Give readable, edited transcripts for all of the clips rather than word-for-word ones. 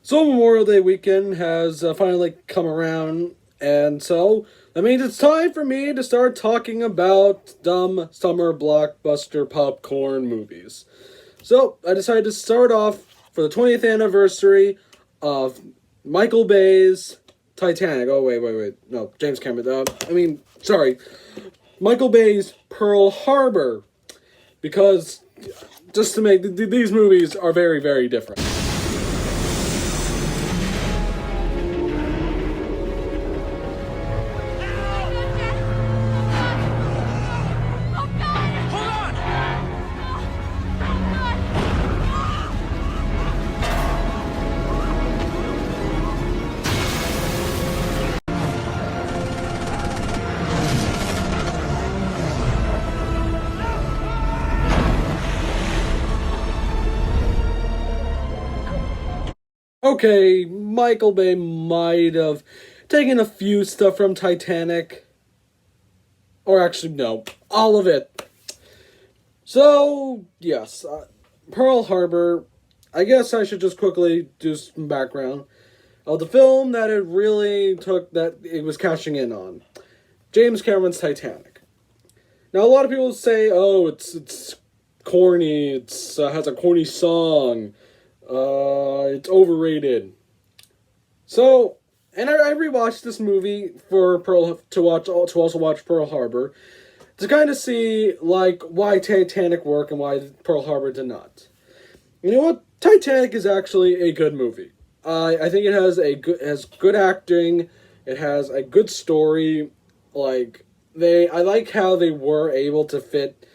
So Memorial Day weekend has finally come around, and so that means it's time for me to start talking about dumb summer blockbuster popcorn movies. So I decided to start off for the 20th anniversary of Michael Bay's Titanic. Oh wait, no, James Cameron. Sorry, Michael Bay's Pearl Harbor, because just to make these movies are very different. Okay, Michael Bay might have taken a few stuff from Titanic. Or actually, no, all of it. So, yes, Pearl Harbor. I guess I should just quickly do some background of the film that it really took, that it was cashing in on. James Cameron's Titanic. Now, a lot of people say, oh, it's corny, it's has a corny song, it's overrated. So, and I rewatched this movie for Pearl to also watch Pearl Harbor to kind of see like why Titanic worked and why Pearl Harbor did not. You know what? Titanic is actually a good movie. I think it has good acting. It has a good story. I like how they were able to fit,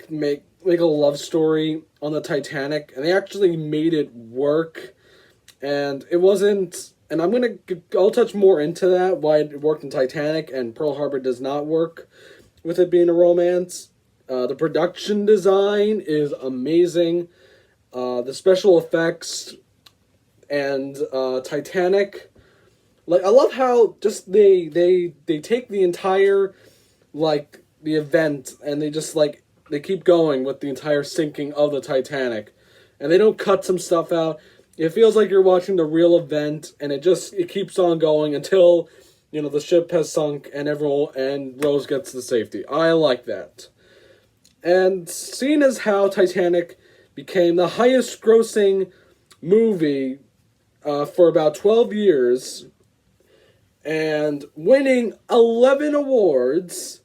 make a love story on the Titanic, and they actually made it work. And it wasn't. And I'll touch more into that why it worked in Titanic and Pearl Harbor does not work with it being a romance. The production design is amazing. The special effects and Titanic, I love how just they take the entire the event and they keep going with the entire sinking of the Titanic, and they don't cut some stuff out. It feels like you're watching the real event, and it keeps on going until the ship has sunk and Rose gets to safety. I like that. And seeing as how Titanic became the highest grossing movie for about 12 years and winning 11 awards,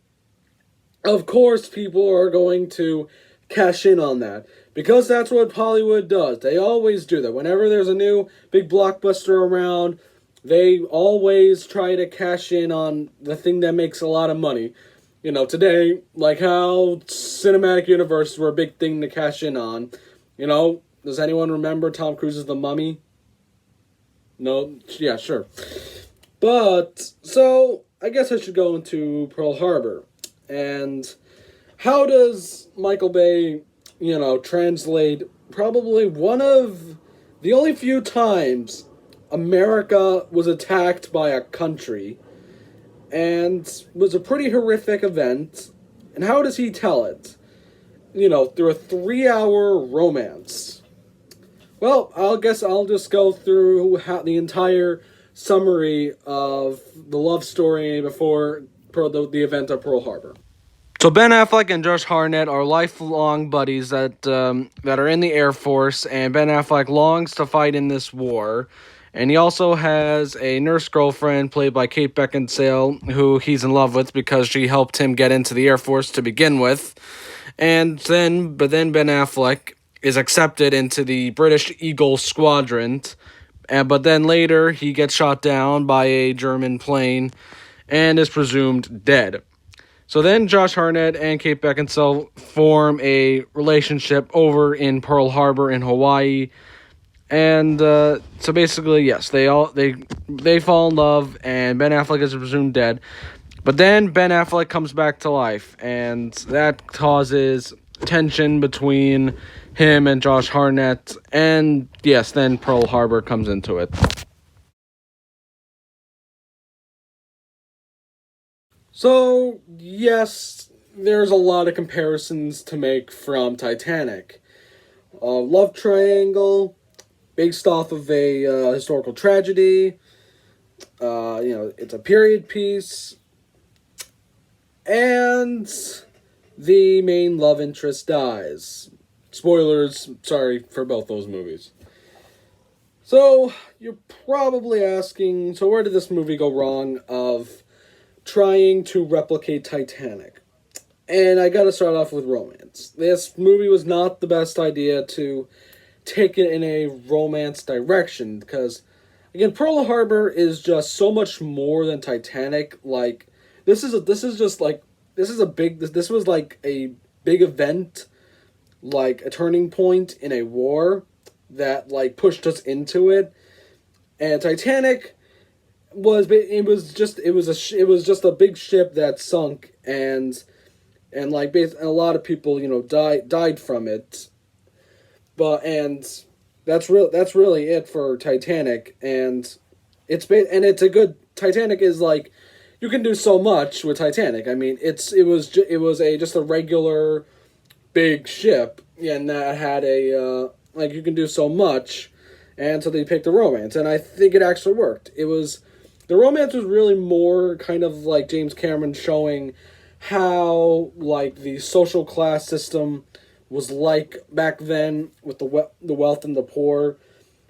of course people are going to cash in on that. Because that's what Hollywood does. They always do that. Whenever there's a new big blockbuster around, they always try to cash in on the thing that makes a lot of money. Today, like how cinematic universes were a big thing to cash in on. Does anyone remember Tom Cruise's The Mummy? No? Yeah, sure. But, so, I guess I should go into Pearl Harbor. And how does Michael Bay, translate probably one of the only few times America was attacked by a country and was a pretty horrific event. And how does he tell it? Through a 3-hour romance. Well, I guess I'll just go through the entire summary of the love story before the event of Pearl Harbor. So Ben Affleck and Josh Hartnett are lifelong buddies that are in the Air Force, and Ben Affleck longs to fight in this war. And he also has a nurse girlfriend played by Kate Beckinsale, who he's in love with because she helped him get into the Air Force to begin with. But then Ben Affleck is accepted into the British Eagle Squadron, but then later he gets shot down by a German plane and is presumed dead. So then Josh Hartnett and Kate Beckinsale form a relationship over in Pearl Harbor in Hawaii. And so basically, yes, they fall in love, and Ben Affleck is presumed dead. But then Ben Affleck comes back to life, and that causes tension between him and Josh Hartnett. And yes, then Pearl Harbor comes into it. So, yes, there's a lot of comparisons to make from Titanic. Love triangle, based off of a historical tragedy. It's a period piece, and the main love interest dies. Spoilers, sorry for both those movies. So, you're probably asking, so where did this movie go wrong of trying to replicate Titanic? And I gotta start off with romance. This movie was not the best idea to take it in a romance direction, because, again, Pearl Harbor is just so much more than Titanic. Like, this was like a big event, like a turning point in a war that like pushed us into it. And Titanic was just a big ship that sunk, and a lot of people died from it. And that's really it for Titanic, and it's a good. Titanic is like, you can do so much with Titanic. I mean, just a regular big ship, and that had you can do so much, and so they picked the romance, and I think it actually worked. The romance was really more kind of like James Cameron showing how like the social class system was like back then with the wealth and the poor,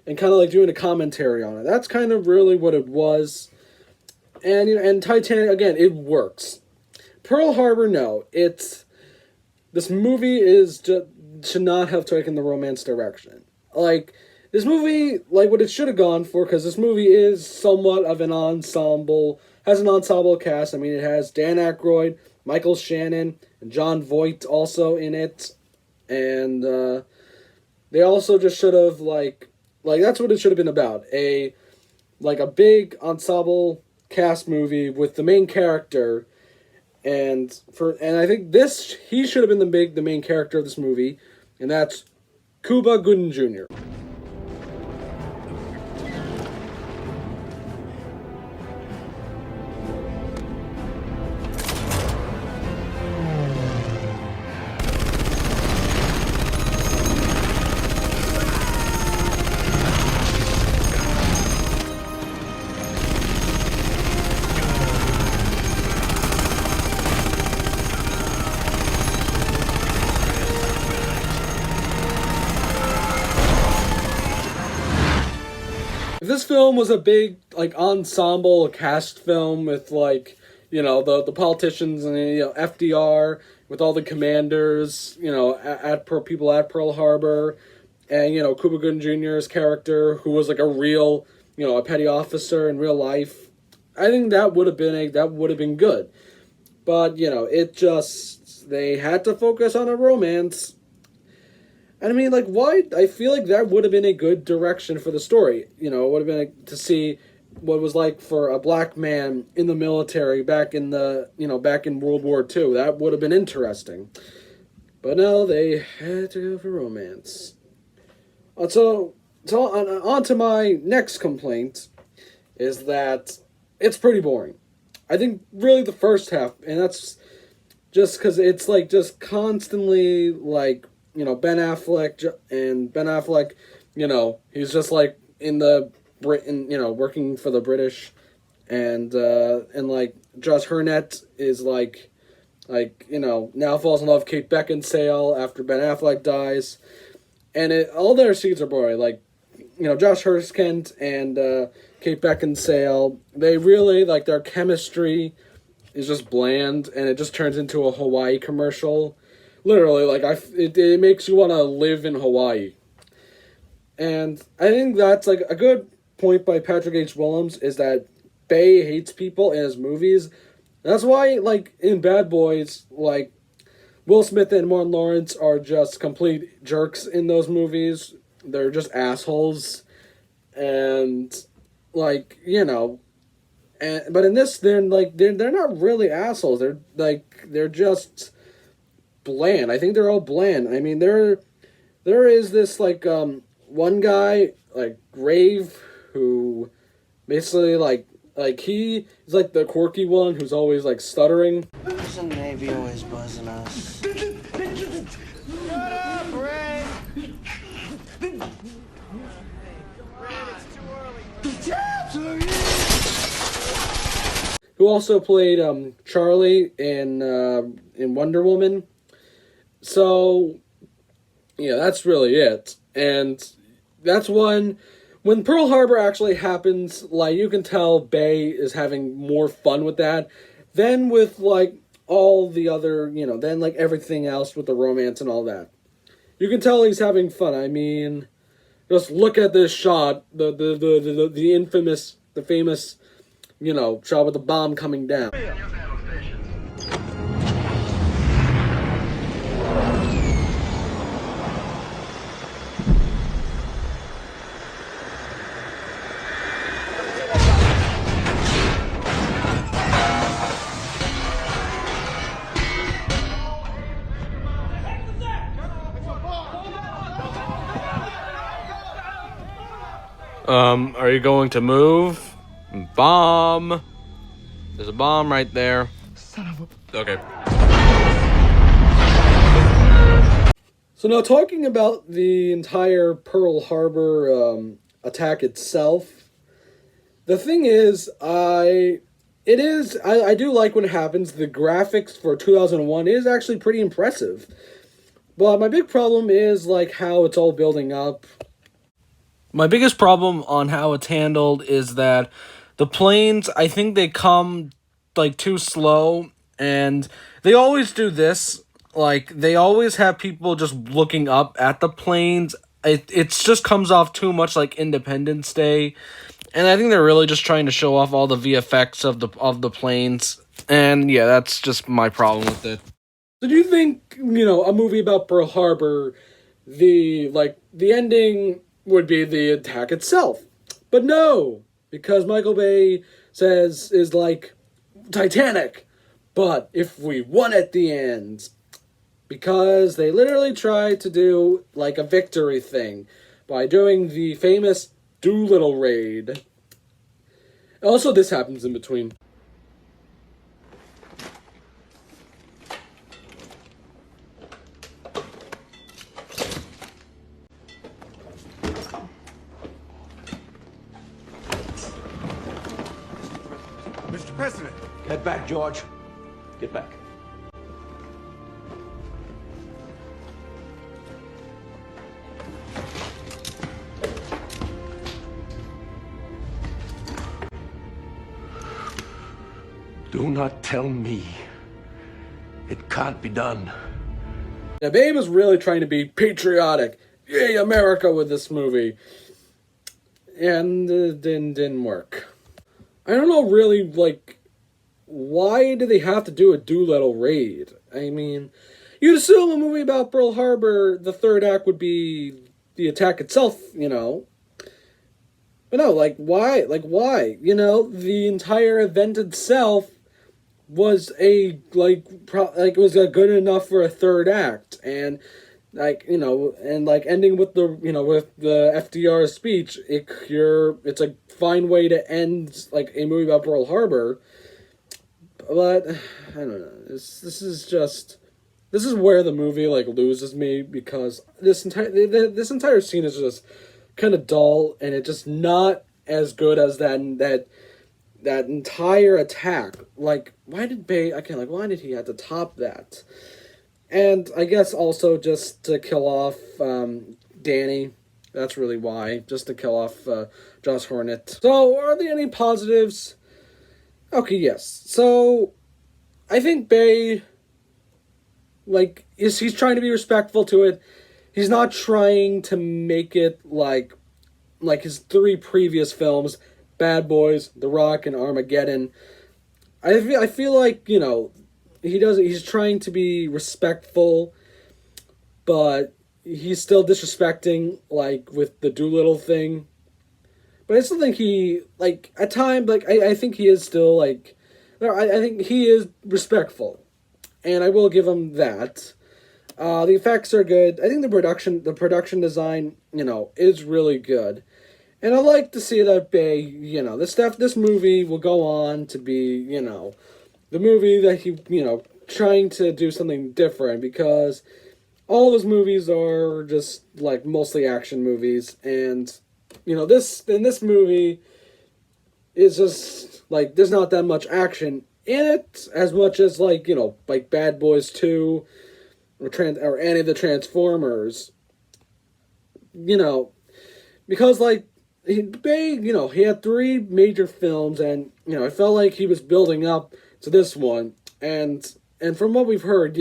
and kind of like doing a commentary on it. That's kind of really what it was. And and Titanic, again, it works. Pearl Harbor, no, this movie should not have taken the romance direction. Like, this movie, like what it should have gone for, because this movie is somewhat of an ensemble, has an ensemble cast. I mean, it has Dan Aykroyd, Michael Shannon, and Jon Voight also in it. And they also just should have, like that's what it should have been about. A big ensemble cast movie with the main character. And I think he should have been the main character of this movie, and that's Cuba Gooding Jr. If this film was a big ensemble cast film with the politicians and FDR with all the commanders people at Pearl Harbor, and Cuba Gooding Jr.'s character, who was like a real a petty officer in real life, I think that would have been good. But they had to focus on a romance. And I mean, why? I feel like that would have been a good direction for the story. It would have been to see what it was like for a black man in the military back in World War II. That would have been interesting. But no, they had to go for romance. So on to my next complaint, is that it's pretty boring. I think really the first half, and that's just because it's just constantly Ben Affleck, he's just in the Britain, working for the British, and Josh Hartnett is now falls in love with Kate Beckinsale after Ben Affleck dies, and all their scenes are boring. Josh Hartnett and Kate Beckinsale, they really their chemistry is just bland, and it just turns into a Hawaii commercial. Literally, it makes you want to live in Hawaii. And I think that's, a good point by Patrick H. Willems, is that Bay hates people in his movies. That's why, in Bad Boys, Will Smith and Martin Lawrence are just complete jerks in those movies. They're just assholes. And, but in this, they're not really assholes. They're just bland. I think they're all bland. I mean, there is this one guy Grave, who basically he's the quirky one who's always stuttering. Isn't Navy always buzzing us? Shut up, Ray! who also played Charlie in Wonder Woman. So yeah, that's really it. And that's when Pearl Harbor actually happens, like, you can tell Bay is having more fun with that than with, like, all the other, than, like, everything else with the romance and all that. You can tell he's having fun. I mean, just look at this shot, the infamous, the famous, shot with the bomb coming down. Are you going to move? Bomb. There's a bomb right there. Son of a... Okay. So now, talking about the entire Pearl Harbor attack itself, the thing is, I do like when it happens. The graphics for 2001 is actually pretty impressive. But my big problem is, like, how it's all building up. My biggest problem on how it's handled is that the planes, I think they come, like, too slow, and they always do this. Like, they always have people just looking up at the planes. It just comes off too much like Independence Day, and I think they're really just trying to show off all the VFX of the planes, and yeah, that's just my problem with it. So do you think, a movie about Pearl Harbor, the ending would be the attack itself? But no, because Michael Bay is like Titanic, but if we won at the end, because they literally tried to do like a victory thing by doing the famous Doolittle raid. Also, this happens in between. Mr. President. Get back, George. Get back. Do not tell me it can't be done. Now, Babe was really trying to be patriotic. Yay, America, with this movie. And it didn't work. I don't know, really, like, why do they have to do a Doolittle raid? I mean, you'd assume a movie about Pearl Harbor, the third act would be the attack itself, But no, like, why? The entire event itself was it was good enough for a third act, and ending with with the FDR speech, it's a fine way to end like a movie about Pearl Harbor. But I don't know. This is where the movie like loses me, because this entire scene is just kind of dull, and it's just not as good as that entire attack. Like, why did he have to top that? And I guess also just to kill off Danny. That's really why. Just to kill off Josh Hornet. So, are there any positives? Okay, yes. So, I think Bay, he's trying to be respectful to it. He's not trying to make it like his three previous films, Bad Boys, The Rock, and Armageddon. I feel like, he's trying to be respectful, but he's still disrespecting, like, with the Doolittle thing. But I still think at times, I think he is still, I think he is respectful. And I will give him that. The effects are good. I think the production design, is really good. And I like to see that Bay, this movie will go on to be, the movie that he, trying to do something different, because all those movies are just, mostly action movies, and, in this movie, It's just, like, there's not that much action in it, as much as, like, like Bad Boys 2, or any of the Transformers. Because, like, he had 3 major films, and, I felt like he was building up to this one, and from what we've heard,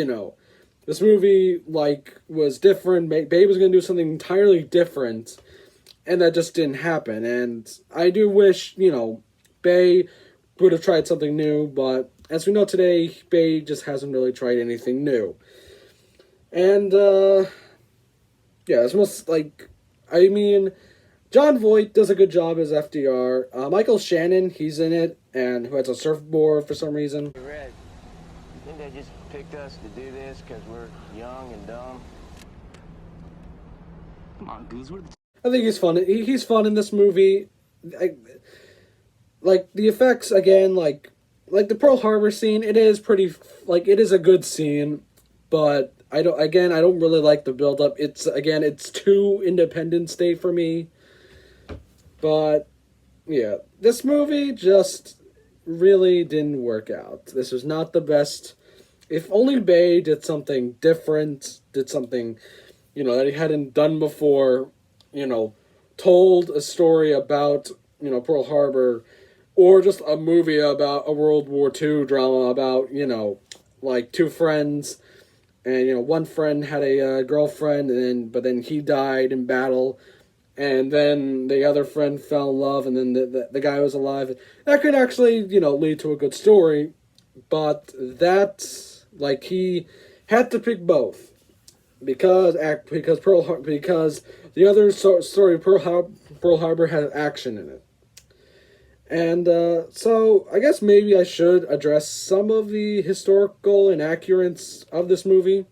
this movie, like, was different. Bay was going to do something entirely different, and that just didn't happen. And I do wish, Bay would have tried something new, but as we know today, Bay just hasn't really tried anything new. And, yeah, it's most, like, I mean, Jon Voight does a good job as FDR. Michael Shannon, he's in it, and who has a surfboard for some reason. Red, I think they just picked us to do this because we're young and dumb. Come on, Goose. What are the I think he's fun. He's fun in this movie. Like the effects again, like the Pearl Harbor scene. It is pretty, like, it is a good scene, but I don't really like the build up. It's too Independence Day for me. But yeah, this movie just really didn't work out. This was not the best. If only Bay did something different, did something, that he hadn't done before, told a story about, Pearl Harbor, or just a movie about a World War II drama about, like 2 friends, and, one friend had a girlfriend, but then he died in battle, and then the other friend fell in love, and then the guy was alive. That could actually, lead to a good story, but like, he had to pick both. Because the other story, Pearl Harbor, had action in it. And, so, I guess maybe I should address some of the historical inaccuracies of this movie.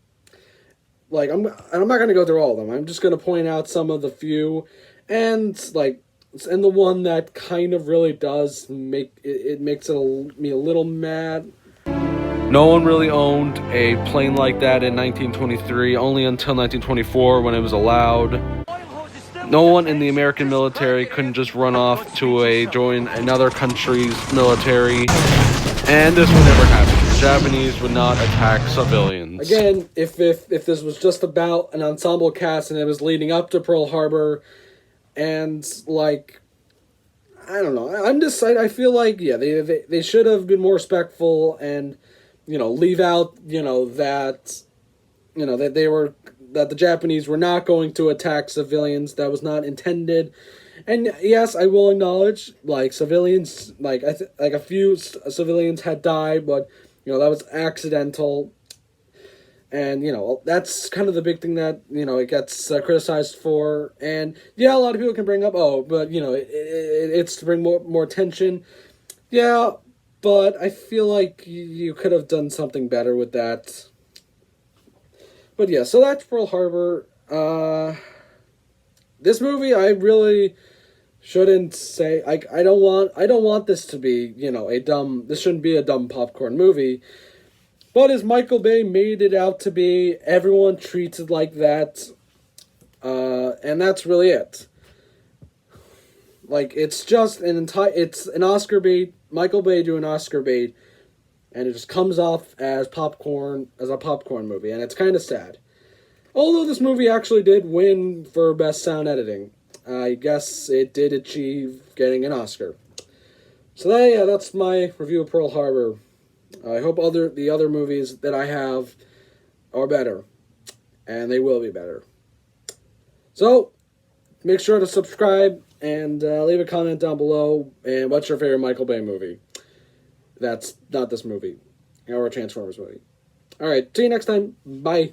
Like, I'm not going to go through all of them. I'm just going to point out some of the few, and the one that kind of really does makes me a little mad. No one really owned a plane like that in 1923, only until 1924 when it was allowed. No one in the American military couldn't just run off to join another country's military, and this would never happen. The Japanese would not attack civilians. Again, if this was just about an ensemble cast and it was leading up to Pearl Harbor, and, like, I don't know, I feel like, yeah, they should have been more respectful and, leave out, that the Japanese were not going to attack civilians. That was not intended. And yes, I will acknowledge, like, civilians, like, a few civilians had died, but, that was accidental. And, that's kind of the big thing that, it gets criticized for. And, yeah, a lot of people can bring up, but, it's to bring more attention. Yeah, but I feel like you could have done something better with that. But yeah, so that's Pearl Harbor. This movie, I really shouldn't say, I don't want this to be, this shouldn't be a dumb popcorn movie. But as Michael Bay made it out to be, everyone treats it like that. And that's really it. Like, it's just it's an Oscar bait, Michael Bay doing Oscar bait, and it just comes off as a popcorn movie, and it's kind of sad. Although this movie actually did win for Best Sound Editing. I guess it did achieve getting an Oscar. So that's my review of Pearl Harbor. I hope the other movies that I have are better, and they will be better. So, make sure to subscribe and leave a comment down below. And what's your favorite Michael Bay movie? That's not this movie, or a Transformers movie. All right, see you next time. Bye.